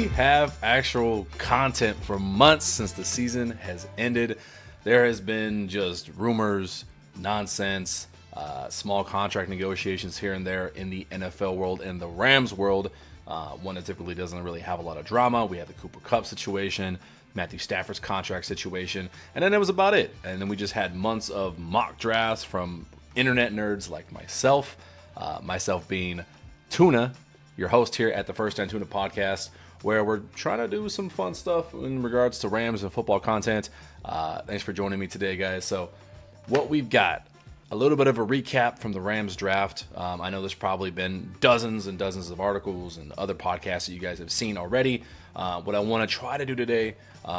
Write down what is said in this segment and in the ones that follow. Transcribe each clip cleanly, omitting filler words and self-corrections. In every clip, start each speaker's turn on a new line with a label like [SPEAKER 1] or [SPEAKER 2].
[SPEAKER 1] we have actual content for months since the season has ended. There has been just rumors, nonsense, small contract negotiations here and there in the NFL world and the Rams world. One that typically doesn't really have a lot of drama. We had the Cooper Kupp situation, Matthew Stafford's contract situation, and then that was about it. And then we just had months of mock drafts from internet nerds like myself, myself being Tuna, your host here at the First and Tuna podcast, where we're trying to do some fun stuff in regards to Rams and football content. Thanks for joining me today, guys. So what we've got, a little bit of a recap from the Rams draft. I know there's probably been dozens and dozens of articles and other podcasts that you guys have seen already. What I want to try to do today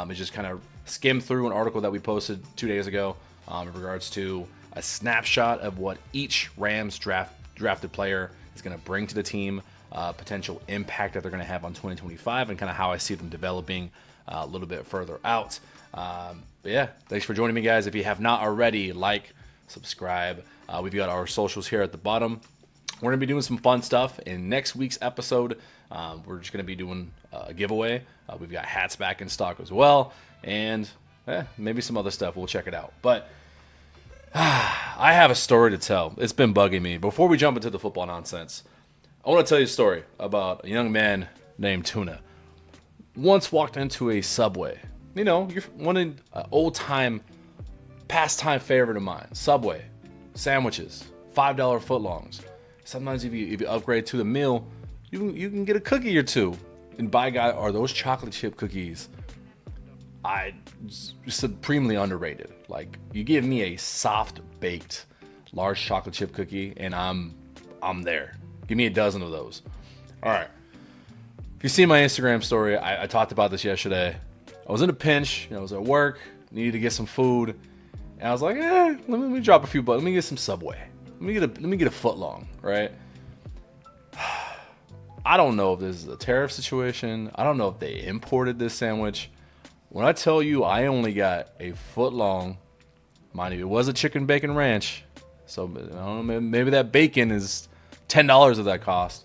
[SPEAKER 1] is just kind of skim through an article that we posted 2 days ago in regards to a snapshot of what each Rams drafted player is going to bring to the team, potential impact that they're going to have on 2025, and kind of how I see them developing a little bit further out. But yeah, thanks for joining me, guys. If you have not already, like, subscribe. We've got our socials here at the bottom. We're going to be doing some fun stuff in next week's episode. We're just going to be doing a giveaway. We've got hats back in stock as well, and maybe some other stuff. We'll check it out. But I have a story to tell. It's been bugging me. Before we jump into the football nonsense, I want to tell you a story about a young man named Tuna. Once walked into a Subway. You know, you're one of an old-time, pastime favorite of mine. Subway, sandwiches, $5 footlongs. Sometimes if you upgrade to the meal, you can get a cookie or two. And by God, are those chocolate chip cookies supremely underrated. Like, you give me a soft baked large chocolate chip cookie and I'm there. Give me a dozen of those. All right. If you see my Instagram story, I talked about this yesterday. I was in a pinch. I was at work, needed to get some food, and I was like, let me drop a few bucks. Let me get some Subway. Let me get a footlong, right? I don't know if this is a tariff situation. I don't know if they imported this sandwich. When I tell you I only got a footlong, mind you, it was a chicken bacon ranch, so I don't know, maybe that bacon is $10 of that cost.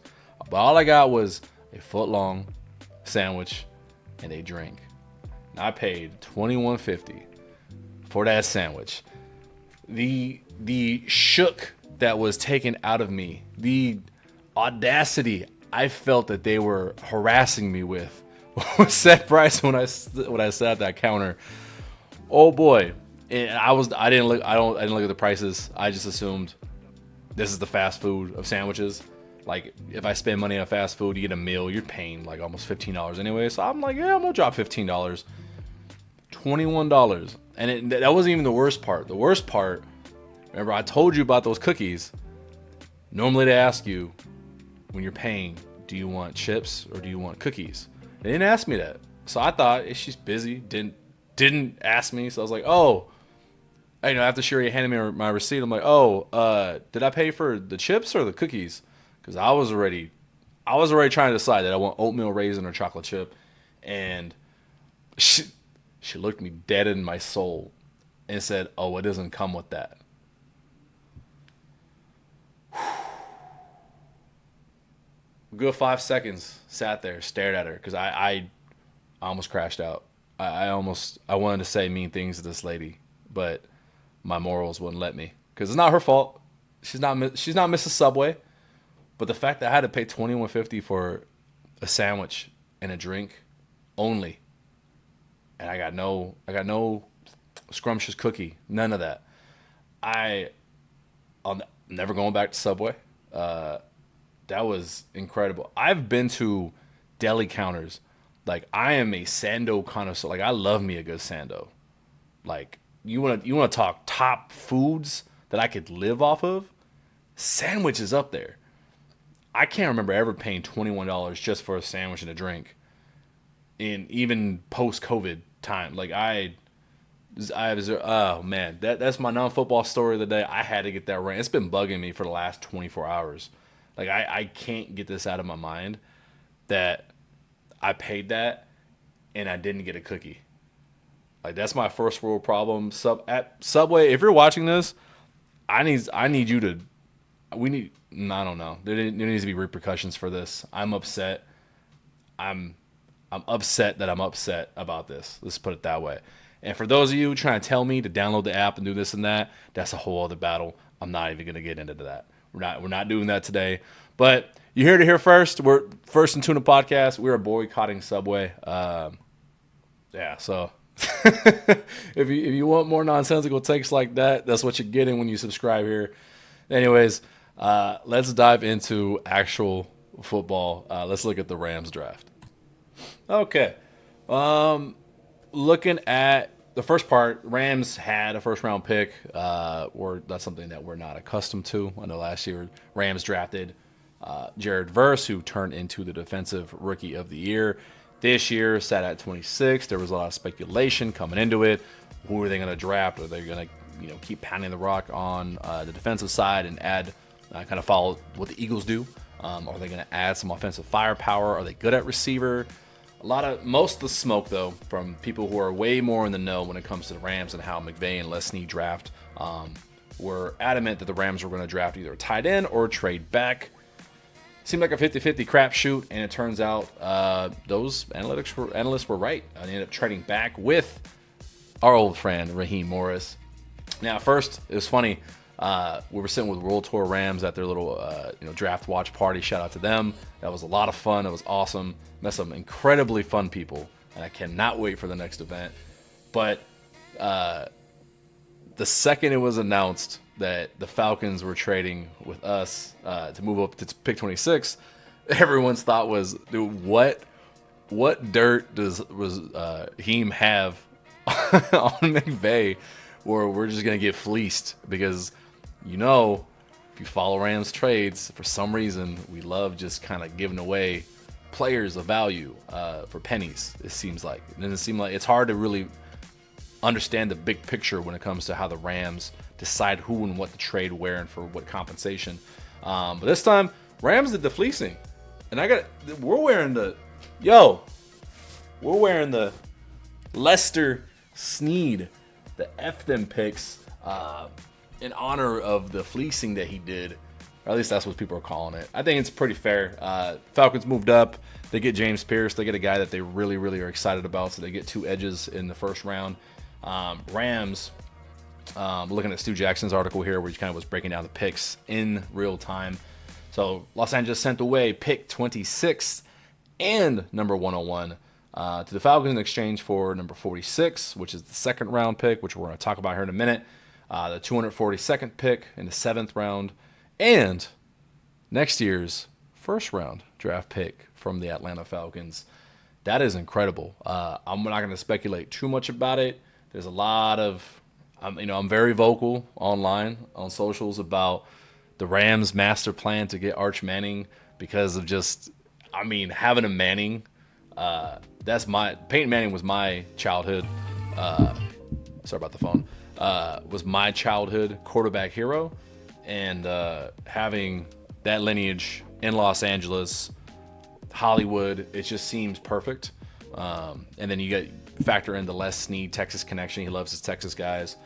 [SPEAKER 1] But all I got was a footlong sandwich and a drink. And I paid $21.50 for that sandwich. The shook that was taken out of me, the audacity I felt that they were harassing me with was set price when I sat at that counter. Oh boy. And I didn't look at the prices. I just assumed this is the fast food of sandwiches. Like, if I spend money on fast food, you get a meal, you're paying like almost $15 anyway. So I'm like, yeah, I'm gonna drop $15. $21. And that wasn't even the worst part. The worst part, remember I told you about those cookies. Normally they ask you when you're paying, do you want chips or do you want cookies? They didn't ask me that. So I thought, she's busy, didn't ask me. So I was like, after Sherry handed me my receipt, I'm like, did I pay for the chips or the cookies? Because I was already trying to decide that I want oatmeal raisin or chocolate chip. And she looked me dead in my soul and said, it doesn't come with that. Good 5 seconds, sat there, stared at her, because I almost crashed out. I wanted to say mean things to this lady, but my morals wouldn't let me, because it's not her fault. She's not Mrs. Subway, but the fact that I had to pay $21.50 for a sandwich and a drink only, and I got no scrumptious cookie, none of that. I'm never going back to Subway. That was incredible. I've been to deli counters. Like, I am a Sando connoisseur. Like, I love me a good Sando. Like, you want to talk top foods that I could live off of? Sandwich is up there. I can't remember ever paying $21 just for a sandwich and a drink. In even post-COVID time. Like, I was, oh man, that's my non-football story of the day. I had to get that right. It's been bugging me for the last 24 hours. Like, I can't get this out of my mind that I paid that and I didn't get a cookie. Like, that's my first world problem. At Subway, if you're watching this, I need you to. I don't know. There needs to be repercussions for this. I'm upset. I'm I'm upset that I'm upset about this. Let's put it that way. And for those of you trying to tell me to download the app and do this and that, that's a whole other battle. I'm not even going to get into that. We're not doing that today. But you heard it here first. We're First and Tuna podcast. We're boycotting Subway. Yeah, so if you want more nonsensical takes like that, that's what you're getting when you subscribe here. Anyways, let's dive into actual football. Let's look at the Rams draft. Okay. Looking at the first part, Rams had a first-round pick. That's something that we're not accustomed to. I know last year Rams drafted Jared Verse, who turned into the Defensive Rookie of the Year. This year, sat at 26. There was a lot of speculation coming into it. Who are they going to draft? Are they going to keep pounding the rock on the defensive side and add, kind of follow what the Eagles do? Are they going to add some offensive firepower? Are they good at receiver? Most of the smoke, though, from people who are way more in the know when it comes to the Rams and how McVay and Les Snead draft, were adamant that the Rams were going to draft either a tight end or trade back. Seemed like a 50-50 crapshoot, and it turns out those analysts were right. I ended up trading back with our old friend Raheem Morris. Now, first, it was funny. We were sitting with World Tour Rams at their little draft watch party. Shout out to them. That was a lot of fun. It was awesome. Met some incredibly fun people, and I cannot wait for the next event. But the second it was announced that the Falcons were trading with us to move up to pick 26, everyone's thought was, dude, what dirt was Heem have on McVay, where we're just gonna get fleeced? Because if you follow Rams trades, for some reason we love just kind of giving away players of value for pennies. It seems like it doesn't seem like it's hard to really understand the big picture when it comes to how the Rams decide who and what to trade where and for what compensation. But this time, Rams did the fleecing, and we're wearing the Lester Snead, the F them picks, in honor of the fleecing that he did. Or at least that's what people are calling it. I think it's pretty fair. Falcons moved up. They get James Pierce. They get a guy that they really, really are excited about. So they get 2 edges in the first round. Rams, looking at Stu Jackson's article here where he kind of was breaking down the picks in real time. So Los Angeles sent away pick 26 and number 101 to the Falcons in exchange for number 46, which is the second round pick, which we're going to talk about here in a minute. The 242nd pick in the 7th round. And next year's first round draft pick from the Atlanta Falcons. That is incredible. I'm not going to speculate too much about it. There's a lot of, I'm very vocal online on socials about the Rams' master plan to get Arch Manning because of having a Manning. Peyton Manning was my childhood. Sorry about the phone. Was my childhood quarterback hero. And having that lineage in Los Angeles, Hollywood, it just seems perfect. And then you factor in the Les Snead Texas connection. He loves his Texas guys.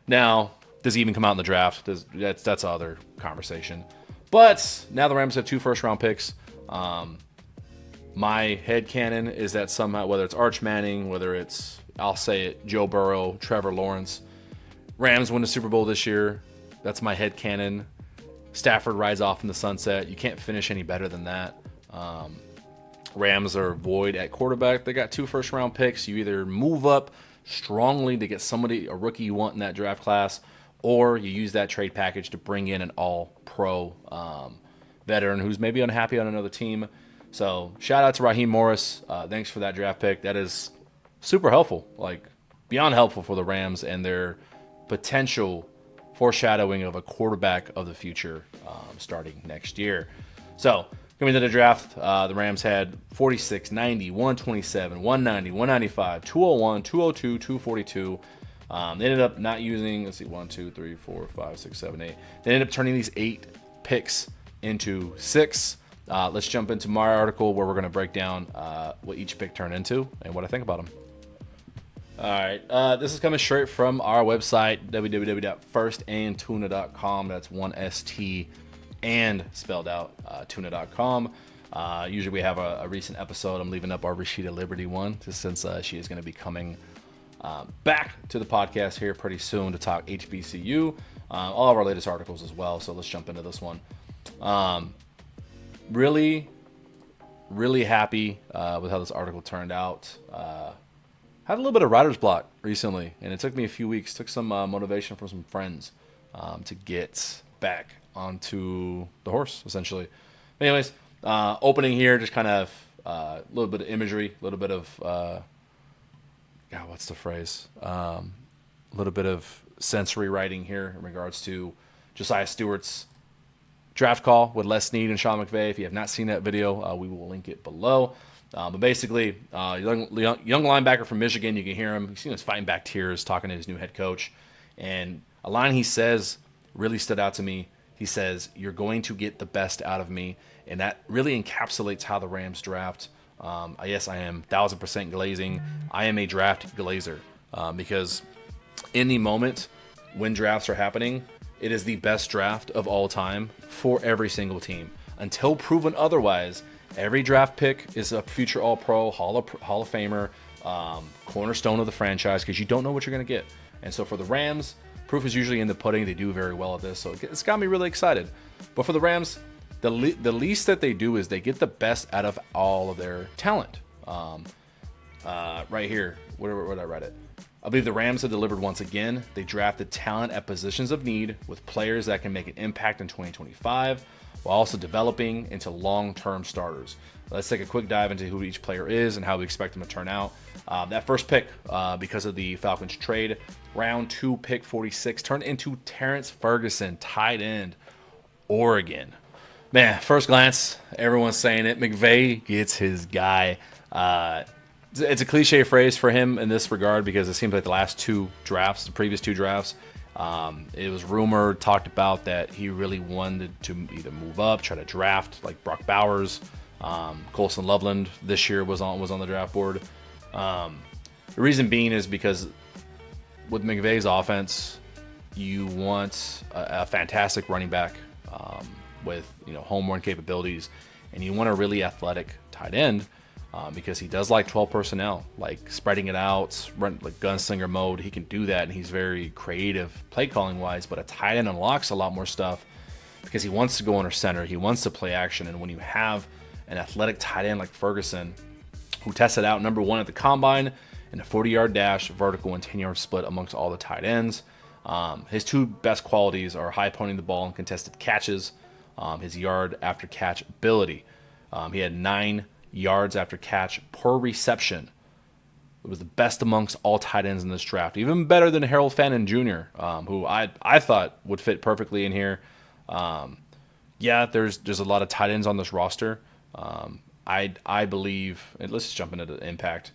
[SPEAKER 1] Now, does he even come out in the draft? That's other conversation. But now the Rams have 2 first-round picks. My headcanon is that somehow, whether it's Arch Manning, whether it's, I'll say it, Joe Burrow, Trevor Lawrence, Rams win the Super Bowl this year. That's my headcanon. Stafford rides off in the sunset. You can't finish any better than that. Rams are void at quarterback. They got 2 first-round picks. You either move up strongly to get a rookie you want in that draft class, or you use that trade package to bring in an all-pro veteran who's maybe unhappy on another team. So shout out to Raheem Morris. Thanks for that draft pick. That is super helpful, beyond helpful for the Rams and their potential foreshadowing of a quarterback of the future starting next year. So coming to the draft, the Rams had 46, 90, 127, 190, 195, 201, 202, 242. They ended up not using, 1, 2, 3, 4, 5, 6, 7, 8. They ended up turning these 8 picks into 6. Let's jump into my article where we're going to break down what each pick turned into and what I think about them. All right, this is coming straight from our website, www.firstandtuna.com. That's 1 ST and spelled out, tuna.com. Usually we have a recent episode. I'm leaving up our Rashida Liberty one, just since she is going to be coming back to the podcast here pretty soon to talk HBCU, all of our latest articles as well. So let's jump into this one. Really happy with how this article turned out. Had a little bit of writer's block recently, and it took me a few weeks. Took some motivation from some friends to get back onto the horse, essentially. Anyways, opening here, just kind of a little bit of imagery, a little bit of what's the phrase? A little bit of sensory writing here in regards to Josiah Stewart's draft call with Les Snead and Sean McVay. If you have not seen that video, we will link it below. But basically, young linebacker from Michigan, you can hear him. He's fighting back tears, talking to his new head coach. And a line he says really stood out to me. He says, "You're going to get the best out of me." And that really encapsulates how the Rams draft. Yes, I am 1,000% glazing. I am a draft glazer because in the moment when drafts are happening, it is the best draft of all time for every single team. Until proven otherwise, every draft pick is a future All-Pro, Hall of Famer, cornerstone of the franchise, because you don't know what you're going to get. And so for the Rams, proof is usually in the pudding. They do very well at this, so it's got me really excited. But for the Rams, the least that they do is they get the best out of all of their talent. Right here, where did I write it? I believe the Rams have delivered once again. They drafted talent at positions of need with players that can make an impact in 2025 while also developing into long-term starters. Let's take a quick dive into who each player is and how we expect them to turn out. That first pick, because of the Falcons trade, round 2 pick 46, turned into Terrence Ferguson, tight end, Oregon. Man, first glance, everyone's saying it. McVay gets his guy. It's a cliche phrase for him in this regard because it seems like the previous two drafts, it was rumored, talked about that he really wanted to either move up, try to draft like Brock Bowers, Colson Loveland this year was on the draft board. The reason being is because with McVay's offense, you want a fantastic running back with home run capabilities, and you want a really athletic tight end. Because he does like 12 personnel, like spreading it out, run like gunslinger mode. He can do that, and he's very creative play calling wise. But a tight end unlocks a lot more stuff because he wants to go under center. He wants to play action, and when you have an athletic tight end like Ferguson, who tested out number 1 at the combine in a 40-yard dash, vertical, and 10-yard split amongst all the tight ends, his two best qualities are high pointing the ball and contested catches. His yard after catch ability, he had 9 yards after catch per reception. It was the best amongst all tight ends in this draft, even better than Harold Fannin Jr., who I thought would fit perfectly in here. There's a lot of tight ends on this roster. I believe, and let's just jump into the impact.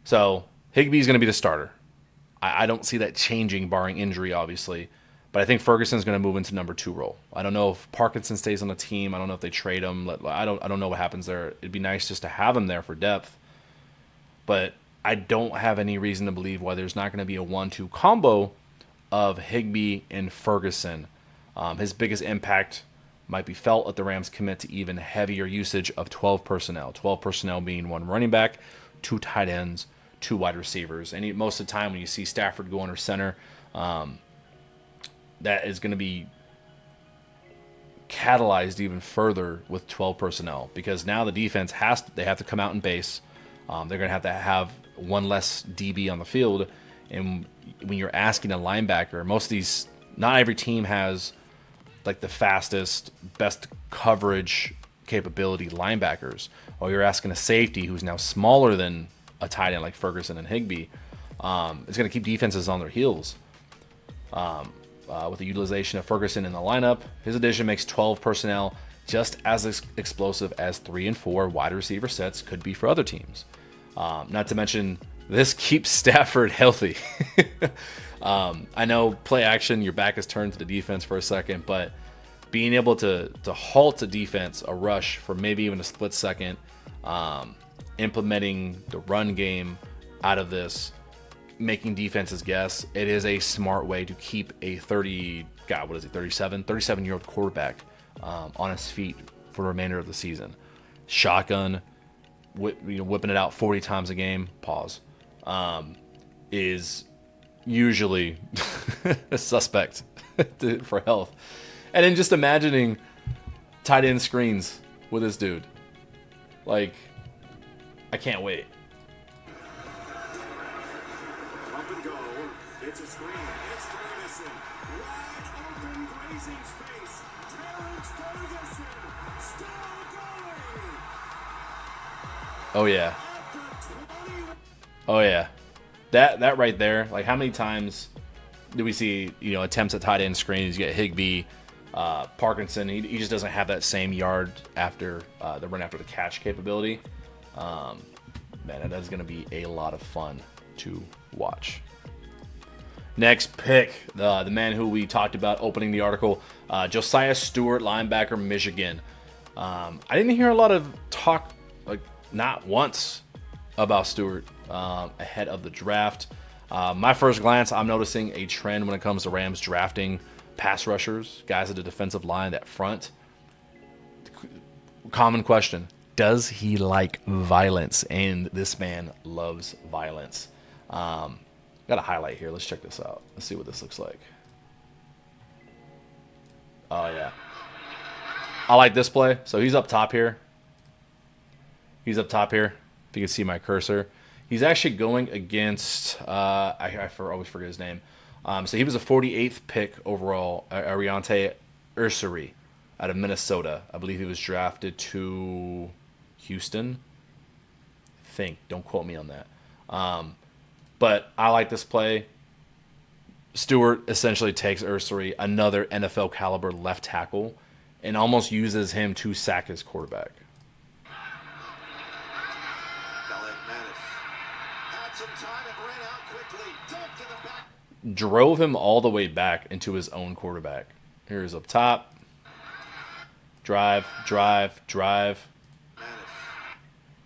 [SPEAKER 1] So Higbee's going to be the starter. I don't see that changing barring injury, obviously. But I think Ferguson's going to move into number 2 role. I don't know if Parkinson stays on the team. I don't know if they trade him. I don't know what happens there. It'd be nice just to have him there for depth. But I don't have any reason to believe why there's not going to be a 1-2 combo of Higbee and Ferguson. His biggest impact might be felt at the Rams commit to even heavier usage of 12 personnel. 12 personnel being 1 running back, 2 tight ends, 2 wide receivers. And most of the time when you see Stafford go under center, that is going to be catalyzed even further with 12 personnel because now the defense have to come out in base. They're going to have 1 less DB on the field. And when you're asking a linebacker, not every team has like the fastest, best coverage capability linebackers. Or you're asking a safety who's now smaller than a tight end like Ferguson and Higbee. It's going to keep defenses on their heels. With the utilization of Ferguson in the lineup, his addition makes 12 personnel just as explosive as 3 and 4 wide receiver sets could be for other teams. Not to mention, this keeps Stafford healthy. I know play action, your back is turned to the defense for a second, but being able to halt a defense, a rush for maybe even a split second, implementing the run game out of this, making defenses guess, it is a smart way to keep a 37-year-old quarterback on his feet for the remainder of the season. Shotgun, whipping it out 40 times a game, pause, is usually a suspect for health. And then just imagining tight end screens with this dude. Like, I can't wait.
[SPEAKER 2] Up and go. It's a screen. It's Ferguson. Wide open grazing space. Terrence Ferguson still going.
[SPEAKER 1] Oh yeah. Oh yeah. That right there. Like, how many times do we see, attempts at tight end screens? You get Higbee, Parkinson. He just doesn't have that same yard after the run after the catch capability. Man, that is going to be a lot of fun to watch. Next pick, the man who we talked about opening the article, Josiah Stewart, linebacker, Michigan. I didn't hear a lot of talk, like not once, about Stewart ahead of the draft. My first glance, I'm noticing a trend when it comes to Rams drafting pass rushers, guys at the defensive line, that front. Common question. Does he like violence? And this man loves violence. Got a highlight here. Let's check this out. Let's see what this looks like. Oh, yeah. I like this play. So he's up top here. He's up top here. If you can see my cursor. He's actually going against, I always forget his name. So he was a 48th pick overall, Ariante Ursary out of Minnesota. I believe he was drafted to Houston. I think. Don't quote me on that. But I like this play. Stewart essentially takes Ursary, another NFL caliber left tackle, and almost uses him to sack his quarterback. Drove him all the way back into his own quarterback. Here's up top. Drive.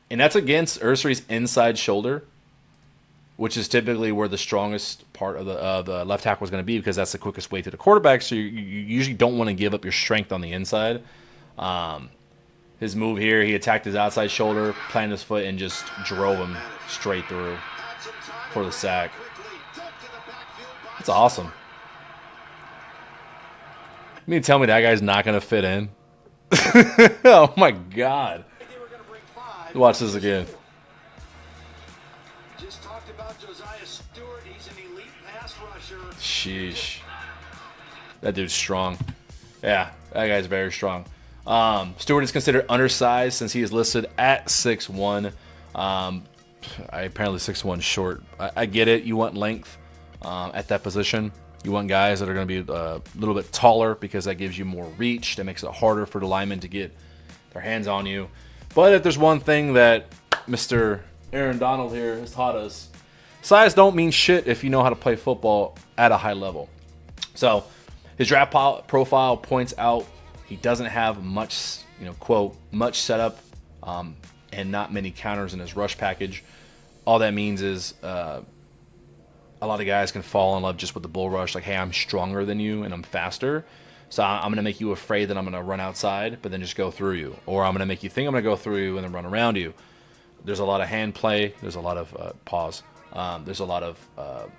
[SPEAKER 1] And that's against Ursary's inside shoulder, which is typically where the strongest part of the left tackle is going to be, because that's the quickest way to the quarterback. So you usually don't want to give up your strength on the inside. His move here, he attacked his outside shoulder, planted his foot, and just drove him straight through for the sack. That's awesome. You mean to tell me that guy's not going to fit in? Oh, my God. Watch this again.
[SPEAKER 2] Just talked about Josiah Stewart. He's an elite pass rusher.
[SPEAKER 1] Sheesh. That dude's strong. Yeah, that guy's very strong. Stewart is considered undersized since he is listed at 6'1". Apparently 6'1" short. I get it. You want length at that position. You want guys that are going to be a little bit taller because that gives you more reach. That makes it harder for the linemen to get their hands on you. But if there's one thing that Mr. Aaron Donald here has taught us, size don't mean shit if you know how to play football at a high level. So his draft profile points out he doesn't have much, quote, much setup and not many counters in his rush package. All that means is a lot of guys can fall in love just with the bull rush. Like, hey, I'm stronger than you and I'm faster. So I'm going to make you afraid that I'm going to run outside, but then just go through you. Or I'm going to make you think I'm going to go through you and then run around you. There's a lot of hand play. There's a lot of pause. There's a lot of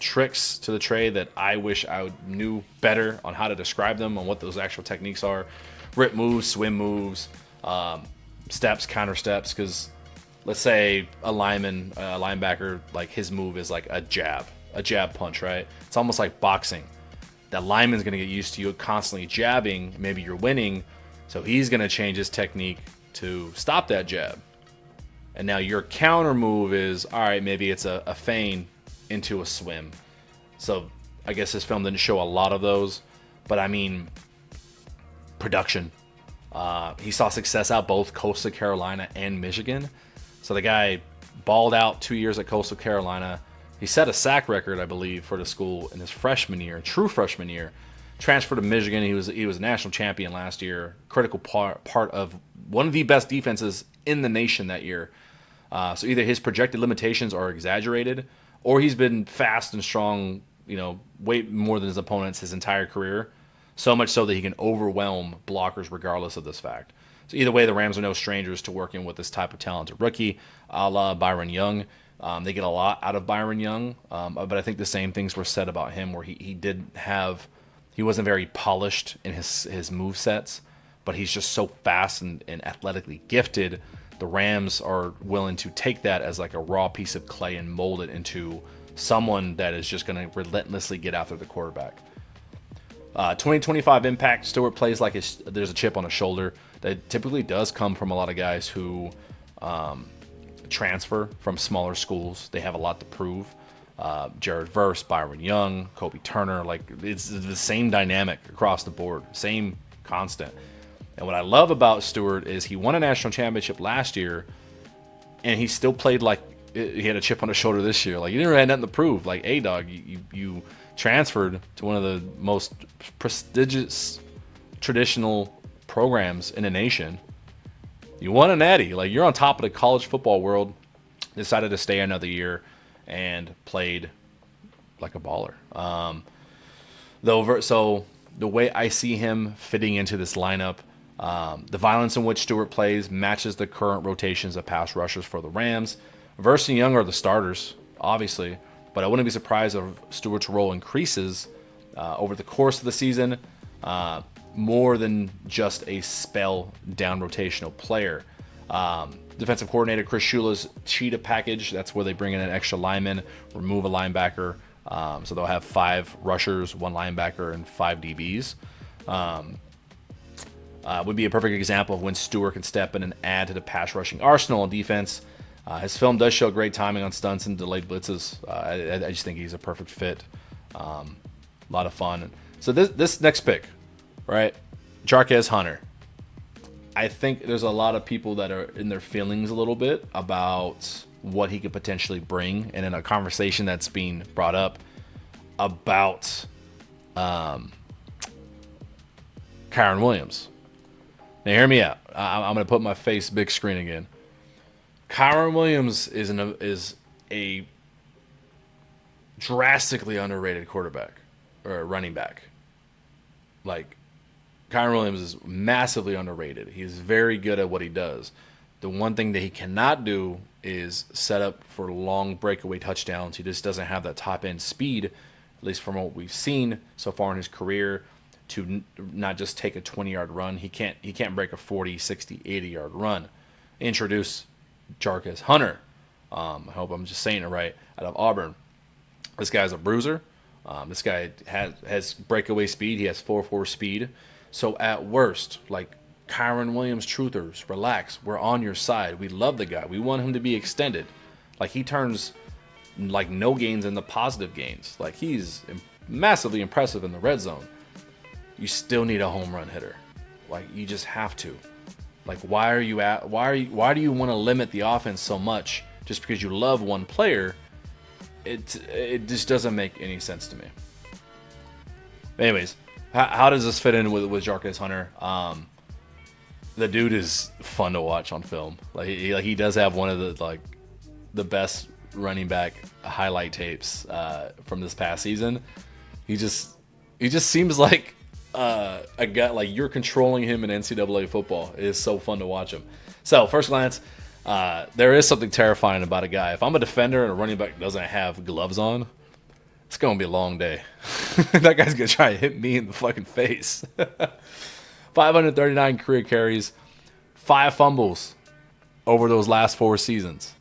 [SPEAKER 1] tricks to the trade that I wish I knew better on how to describe them, on what those actual techniques are. Rip moves, swim moves, steps, counter steps. Because let's say a linebacker, like his move is like a jab punch, right? It's almost like boxing. That lineman's going to get used to you constantly jabbing. Maybe you're winning, so he's going to change his technique to stop that jab. And now your counter move is, all right, maybe it's a feint into a swim. So I guess this film didn't show a lot of those, but I mean, production. He saw success out both Coastal Carolina and Michigan. So the guy balled out 2 years at Coastal Carolina. He set a sack record, I believe, for the school in his freshman year, true freshman year. Transferred to Michigan. He was a national champion last year. Critical part of one of the best defenses in the nation that year. So either his projected limitations are exaggerated, or he's been fast and strong, way more than his opponents his entire career. So much so that he can overwhelm blockers regardless of this fact. So either way, the Rams are no strangers to working with this type of talented rookie, a la Byron Young. They get a lot out of Byron Young, but I think the same things were said about him, where he wasn't very polished in his move sets, but he's just so fast and athletically gifted. The Rams are willing to take that as like a raw piece of clay and mold it into someone that is just going to relentlessly get after the quarterback. 2025 impact, Stewart plays like there's a chip on his shoulder. That typically does come from a lot of guys who transfer from smaller schools. They have a lot to prove. Jared Verse, Byron Young, Kobe Turner, like it's the same dynamic across the board, same constant. And what I love about Stewart is he won a national championship last year, and he still played like he had a chip on his shoulder this year. Like, you didn't really have nothing to prove. Like, hey, dog, you transferred to one of the most prestigious traditional programs in the nation. You won a natty. Like, you're on top of the college football world. Decided to stay another year and played like a baller. So the way I see him fitting into this lineup, the violence in which Stewart plays matches the current rotations of pass rushers for the Rams. Verse and Young are the starters, obviously, but I wouldn't be surprised if Stewart's role increases over the course of the season, more than just a spell down rotational player. Defensive coordinator Chris Shula's cheetah package, that's where they bring in an extra lineman, remove a linebacker. So they'll have 5 rushers, 1 linebacker, and 5 DBs. Would be a perfect example of when Stewart can step in and add to the pass rushing arsenal on defense. His film does show great timing on stunts and delayed blitzes. I just think he's a perfect fit. A lot of fun. So this next pick, right? Jarquez Hunter. I think there's a lot of people that are in their feelings a little bit about what he could potentially bring, and in a conversation that's being brought up about Kyron Williams. Now hear me out. I'm going to put my face big screen again. Kyron Williams is a drastically underrated quarterback or running back. Like, Kyron Williams is massively underrated. He's very good at what he does. The one thing that he cannot do is set up for long breakaway touchdowns. He just doesn't have that top end speed, at least from what we've seen so far in his career, to not just take a 20-yard run. He can't break a 40, 60, 80-yard run. Introduce Jarquez Hunter. I hope I'm just saying it right. Out of Auburn. This guy's a bruiser. This guy has breakaway speed. He has 4.4 speed. So at worst, like, Kyron Williams truthers, relax. We're on your side. We love the guy. We want him to be extended. Like, he turns like no gains into positive gains. Like, he's massively impressive in the red zone. You still need a home run hitter. Like, you just have to. Like, why do you want to limit the offense so much just because you love one player? It just doesn't make any sense to me. Anyways, how does this fit in with Jarquez Hunter? The dude is fun to watch on film. Like he does have one of the best running back highlight tapes from this past season. He just seems like a guy, like you're controlling him in NCAA football. It is so fun to watch him. So first glance, there is something terrifying about a guy. If I'm a defender and a running back doesn't have gloves on, it's going to be a long day. That guy's going to try and hit me in the fucking face. 539 career carries, 5 fumbles over those last 4 seasons.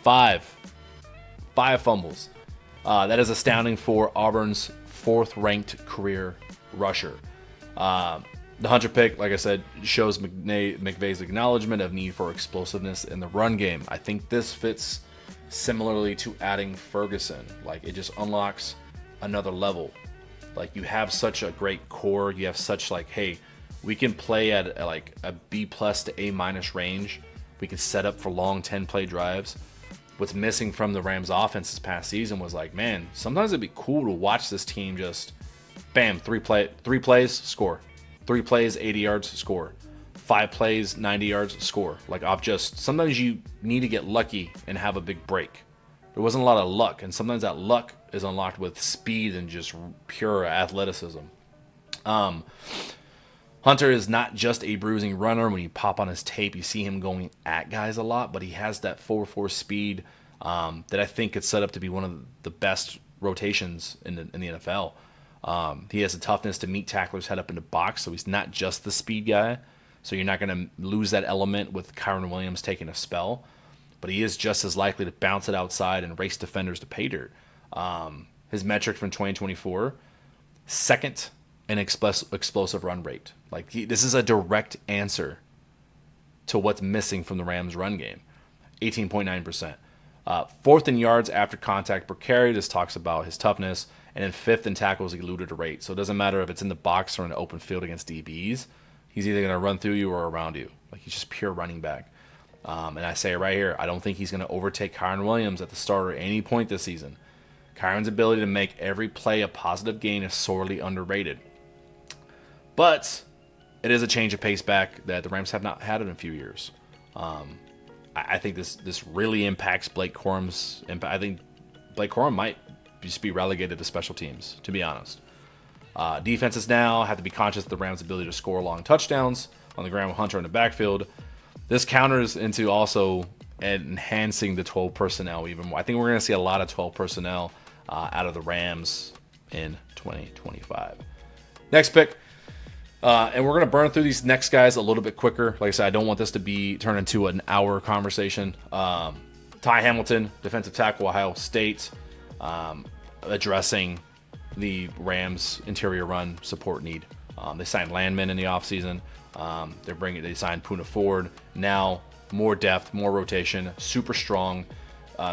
[SPEAKER 1] 5 fumbles. That is astounding for Auburn's 4th-ranked career rusher. The Hunter pick, like I said, shows McVay's acknowledgement of need for explosiveness in the run game. I think this fits similarly to adding Ferguson. Like, it just unlocks another level. Like, you have such a great core. You have such, like, hey, we can play at like a B+ to A- range. We can set up for long 10-play drives. What's missing from the Rams offense this past season was like, man, sometimes it'd be cool to watch this team just, bam, 3 plays, score. 3 plays, 80 yards, score. 5 plays, 90 yards, score. Like, sometimes you need to get lucky and have a big break. There wasn't a lot of luck, and sometimes that luck is unlocked with speed and just pure athleticism. Hunter is not just a bruising runner. When you pop on his tape, you see him going at guys a lot, but he has that 4.4 speed that I think could set up to be one of the best rotations in the NFL. He has a toughness to meet tacklers head up in the box, so he's not just the speed guy. So you're not going to lose that element with Kyron Williams taking a spell, but he is just as likely to bounce it outside and race defenders to pay dirt. His metric from 2024, second in explosive run rate. Like this is a direct answer to what's missing from the Rams' run game. 18.9%. Fourth in yards after contact per carry. This talks about his toughness. And then fifth in tackles eluded to rate. So it doesn't matter if it's in the box or in the open field against DBs. He's either going to run through you or around you. Like he's just pure running back. And I say it right here, I don't think he's going to overtake Kyron Williams at the start or any point this season. Kyron's ability to make every play a positive gain is sorely underrated. But it is a change of pace back that the Rams have not had in a few years. I think this really impacts Blake Corum's impact. I think Blake Corum might just be relegated to special teams, to be honest. Defenses now have to be conscious of the Rams' ability to score long touchdowns on the ground with Hunter in the backfield. This counters into also enhancing the 12 personnel even more. I think we're going to see a lot of 12 personnel out of the Rams in 2025. Next pick. And we're going to burn through these next guys a little bit quicker. Like I said, I don't want this to be turned into an hour conversation. Ty Hamilton, defensive tackle, Ohio State, addressing the Rams' interior run support need. They signed Landman in the offseason. They signed Puna Ford. Now more depth, more rotation, super strong.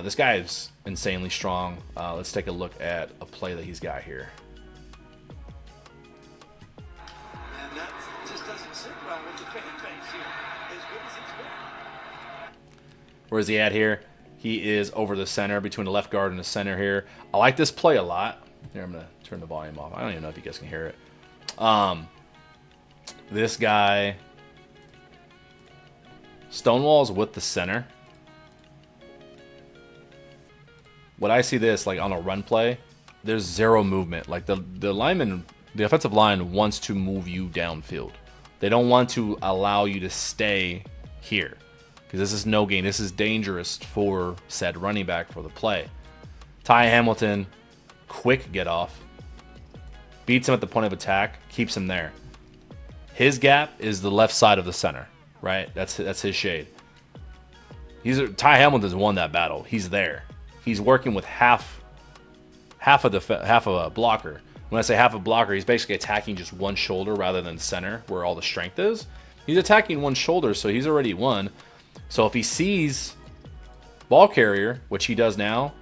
[SPEAKER 1] This guy is insanely strong. Let's take a look at a play that he's got here.
[SPEAKER 3] And that just doesn't sit well with the fan base here, as good as he's been.
[SPEAKER 1] Where is he at here? He is over the center, between the left guard and the center here. I like this play a lot. Here, I'm going to turn the volume off. I don't even know if you guys can hear it. This guy stonewalls with the center. When I see this, like on a run play, there's zero movement. Like the lineman, the offensive line wants to move you downfield. They don't want to allow you to stay here because this is no gain. This is dangerous for said running back for the play. Ty Hamilton, quick get off, beats him at the point of attack, keeps him there. His gap is the left side of the center, right? That's his shade. Ty Hamilton's won that battle. He's there. He's working with half of a blocker. When I say half a blocker, he's basically attacking just one shoulder rather than center, where all the strength is. He's attacking one shoulder, so he's already won. So if he sees ball carrier, which he does now,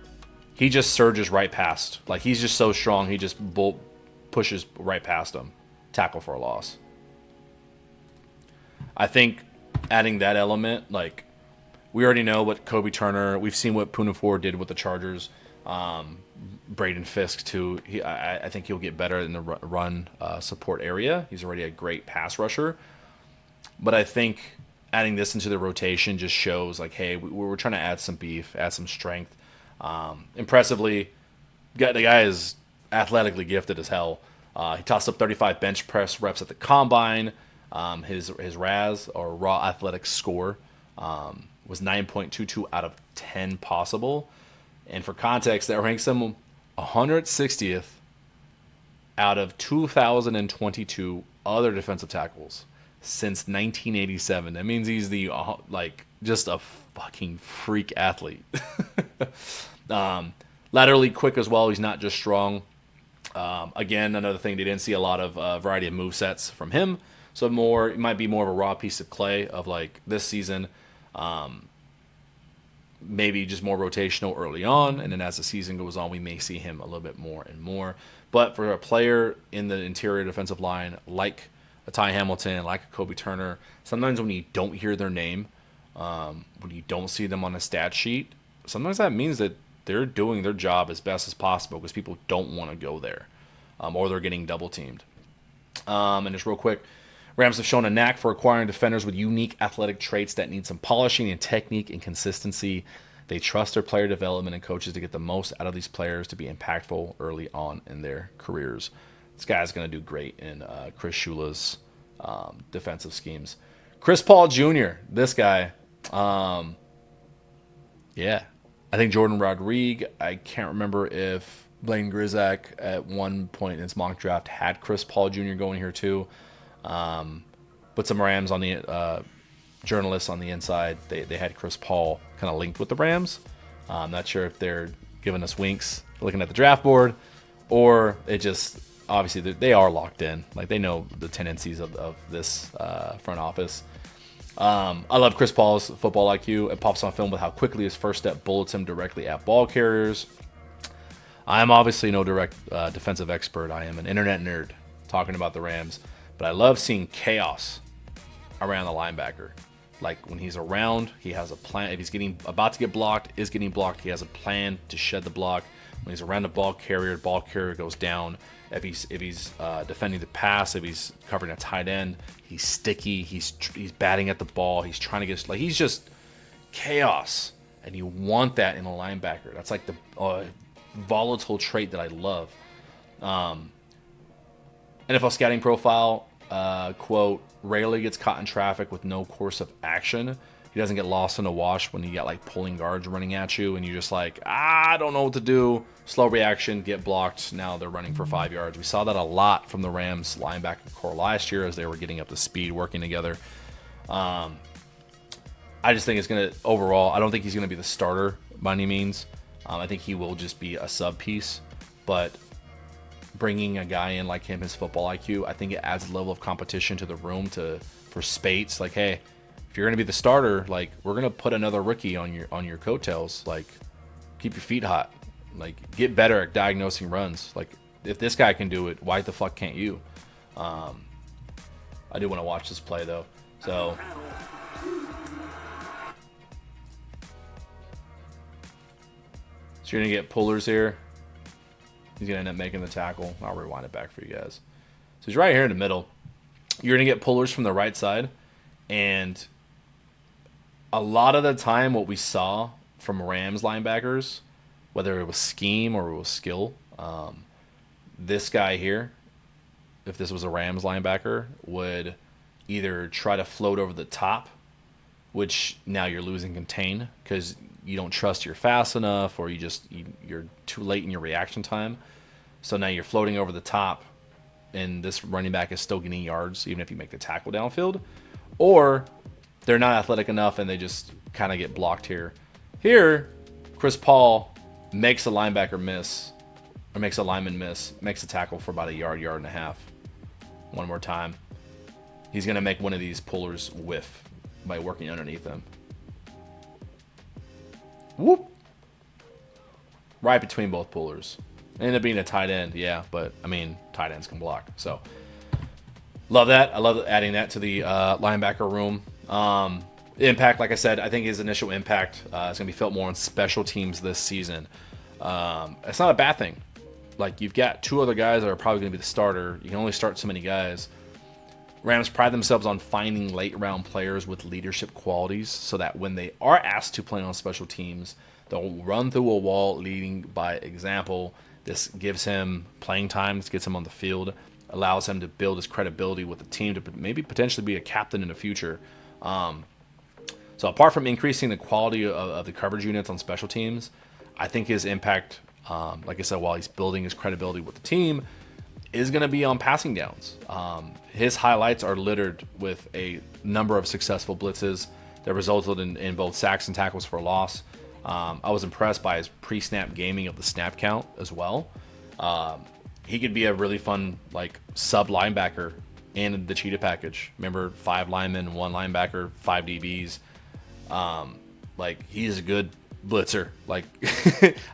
[SPEAKER 1] he just surges right past. Like he's just so strong, he just pushes right past him. Tackle for a loss. I think adding that element, like we already know what Kobe Turner, we've seen what Puna Ford did with the Chargers. Braden Fisk too. I think he'll get better in the run support area. He's already a great pass rusher. But I think adding this into the rotation just shows like, hey, we're trying to add some beef, add some strength. Impressively, the guy is athletically gifted as hell. He tossed up 35 bench press reps at the combine. His RAS, or raw athletic score, was 9.22 out of 10 possible. And for context, that ranks him 160th out of 2,022 other defensive tackles since 1987. That means he's the just a fucking freak athlete. Laterally quick as well. He's not just strong. Again, another thing, they didn't see a lot of variety of move sets from him. So it might be more of a raw piece of clay of like this season. Maybe just more rotational early on, and then as the season goes on, we may see him a little bit more and more. But for a player in the interior defensive line, like a Ty Hamilton, like a Kobe Turner, sometimes when you don't hear their name, when you don't see them on a stat sheet, sometimes that means that they're doing their job as best as possible because people don't want to go there, or they're getting double teamed. And just real quick, Rams have shown a knack for acquiring defenders with unique athletic traits that need some polishing and technique and consistency. They trust their player development and coaches to get the most out of these players to be impactful early on in their careers. This guy's going to do great in Chris Shula's defensive schemes. Chris Paul Jr., this guy, yeah. I think Jordan Rodriguez, I can't remember if Blaine Grizzak at one point in his mock draft had Chris Paul Jr. going here too. But some Rams on the journalists on the inside, they had Chris Paul kind of linked with the Rams. I'm not sure if they're giving us winks looking at the draft board, or it just, obviously they are locked in. Like, they know the tendencies of this front office. I love Chris Paul's football IQ. It pops on film with how quickly his first step bullets him directly at ball carriers. I am obviously no direct defensive expert. I am an internet nerd talking about the Rams. But I love seeing chaos around the linebacker. Like, when he's around, he has a plan. If he's about to get blocked, he has a plan to shed the block. When he's around the ball carrier goes down. If he's defending the pass, if he's covering a tight end, he's sticky. He's batting at the ball. He's trying to get, like, he's just chaos, and you want that in a linebacker. That's like the volatile trait that I love. NFL scouting profile, quote, rarely gets caught in traffic with no course of action. He doesn't get lost in a wash when you got like pulling guards running at you and you're just like, I don't know what to do. Slow reaction, get blocked. Now they're running for 5 yards. We saw that a lot from the Rams linebacker core last year as they were getting up to speed, working together. I just think it's going to, overall, I don't think he's going to be the starter by any means. I think he will just be a sub piece. But bringing a guy in like him, his football IQ, I think it adds a level of competition to the room for Spates. Like, hey, if you're going to be the starter, like, we're going to put another rookie on your coattails. Like, keep your feet hot. Like, get better at diagnosing runs. Like, if this guy can do it, why the fuck can't you? I do want to watch this play though. So you're going to get pullers here. He's going to end up making the tackle. I'll rewind it back for you guys. So he's right here in the middle. You're going to get pullers from the right side. And a lot of the time what we saw from Rams linebackers, whether it was scheme or it was skill, this guy here, if this was a Rams linebacker, would either try to float over the top, which now you're losing contain because you don't trust you're fast enough, or you're too late in your reaction time. So now you're floating over the top, and this running back is still getting yards even if you make the tackle downfield. Or they're not athletic enough and they just kind of get blocked here. Here, Chris Paul makes a linebacker miss, or makes a lineman miss, makes a tackle for about a yard and a half. One more time. He's going to make one of these pullers whiff by working underneath them. Whoop! Right between both pullers. Ended up being a tight end, yeah, but, I mean, tight ends can block. So, love that. I love adding that to the linebacker room. Impact, like I said, I think his initial impact is going to be felt more on special teams this season. It's not a bad thing. Like, you've got two other guys that are probably going to be the starter. You can only start so many guys. Rams pride themselves on finding late-round players with leadership qualities so that when they are asked to play on special teams, they'll run through a wall leading by example. This gives him playing time. This gets him on the field, allows him to build his credibility with the team to maybe potentially be a captain in the future. So apart from increasing the quality of the coverage units on special teams, I think his impact, like I said, while he's building his credibility with the team, is going to be on passing downs. His highlights are littered with a number of successful blitzes that resulted in both sacks and tackles for loss. I was impressed by his pre-snap gaming of the snap count as well. He could be a really fun like sub linebacker in the cheetah package. Remember, 5 linemen, 1 linebacker, 5 DBs. Like, he's a good blitzer. Like,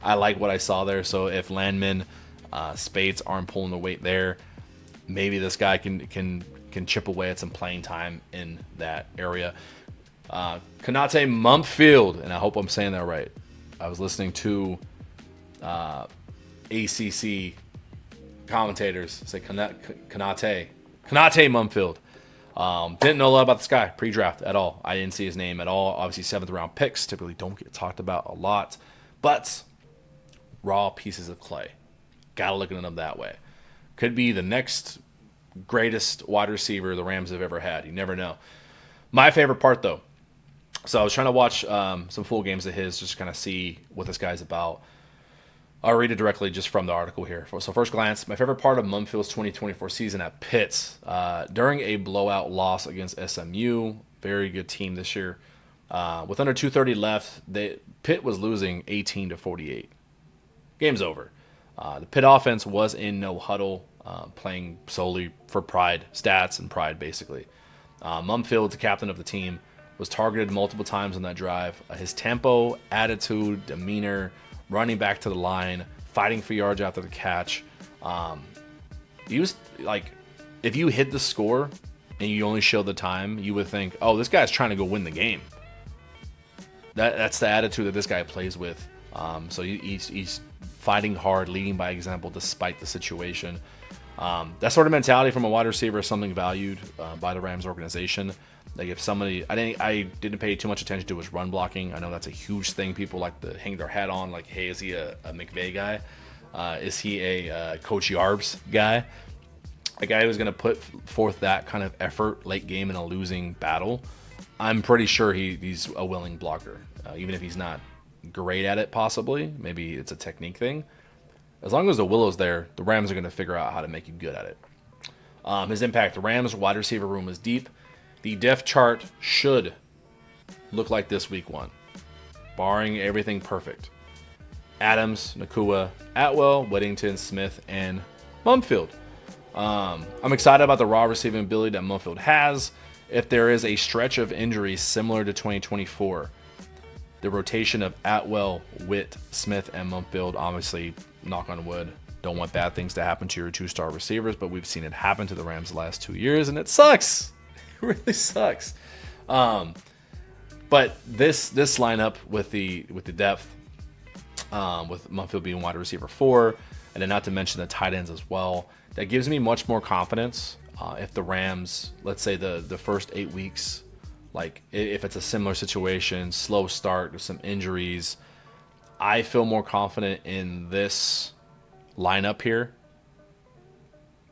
[SPEAKER 1] I like what I saw there. So if Landman, Spates aren't pulling the weight there, maybe this guy can chip away at some playing time in that area. Konate Mumpfield, and I hope I'm saying that right. I was listening to ACC commentators say Konate Mumpfield. Didn't know a lot about this guy pre-draft at all. I didn't see his name at all. Obviously, 7th round picks typically don't get talked about a lot, but raw pieces of clay. Gotta look at them that way. Could be the next greatest wide receiver the Rams have ever had. You never know. My favorite part, though, so I was trying to watch some full games of his, just kind of see what this guy's about. I'll read it directly just from the article here. So first glance, my favorite part of Mumfield's 2024 season at Pitt, during a blowout loss against SMU, very good team this year. With under 2:30 left, Pitt was losing 18-48. Game's over. The Pitt offense was in no huddle, playing solely for pride, stats and pride, basically. Mumfield, the captain of the team, was targeted multiple times on that drive. His tempo, attitude, demeanor, running back to the line, fighting for yards after the catch. He was like, if you hit the score and you only show the time, you would think, oh, this guy's trying to go win the game. That's the attitude that this guy plays with. So he's fighting hard, leading by example despite the situation. That sort of mentality from a wide receiver is something valued by the Rams organization. Like if somebody, I didn't pay too much attention to his run blocking. I know that's a huge thing people like to hang their hat on. Like, hey, is he a McVay guy? Is he a Coach Yarbs guy? A guy who's going to put forth that kind of effort late game in a losing battle. I'm pretty sure he's a willing blocker, even if he's not great at it. Possibly, maybe it's a technique thing. As long as the willow's there, the Rams are going to figure out how to make you good at it. His impact: the Rams' wide receiver room is deep. The depth chart should look like this week 1, barring everything perfect. Adams, Nakua, Atwell, Whittington, Smith, and Mumfield. I'm excited about the raw receiving ability that Mumfield has. If there is a stretch of injuries similar to 2024, the rotation of Atwell, Witt, Smith, and Mumfield, obviously, knock on wood, don't want bad things to happen to your 2-star receivers, but we've seen it happen to the Rams the last 2 years, and it sucks. It really sucks. But this lineup with the depth, with Mumfield being wide receiver 4, and then not to mention the tight ends as well, that gives me much more confidence if the Rams, let's say the first 8 weeks, like if it's a similar situation, slow start with some injuries, I feel more confident in this lineup here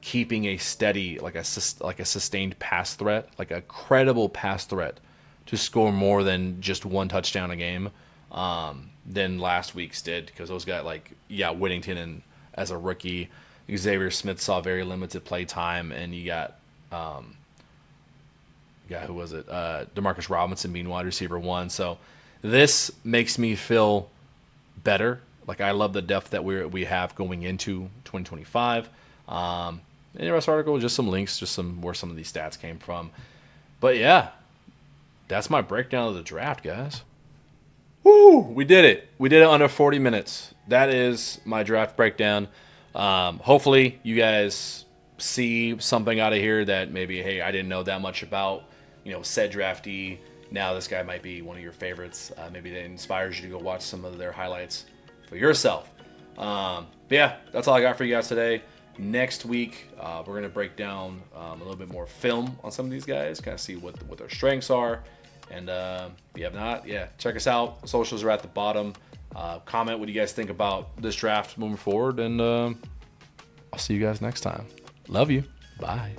[SPEAKER 1] keeping a steady, like a sustained pass threat, like a credible pass threat to score more than just 1 touchdown a game than last week's did, because those guys Whittington and as a rookie, Xavier Smith saw very limited play time, and you got who was it? Demarcus Robinson being wide receiver 1. So this makes me feel better. Like, I love the depth that we have going into 2025. In the rest of the article, just some links, just where some of these stats came from. But yeah, that's my breakdown of the draft, guys. Woo! We did it. We did it under 40 minutes. That is my draft breakdown. Hopefully you guys see something out of here that maybe, hey, I didn't know that much about, said draftee. Now this guy might be one of your favorites. Maybe that inspires you to go watch some of their highlights for yourself. But yeah, that's all I got for you guys today. Next week, we're going to break down a little bit more film on some of these guys, kind of see what their strengths are. And if you have not, check us out. Socials are at the bottom. Comment what you guys think about this draft moving forward. And I'll see you guys next time. Love you. Bye.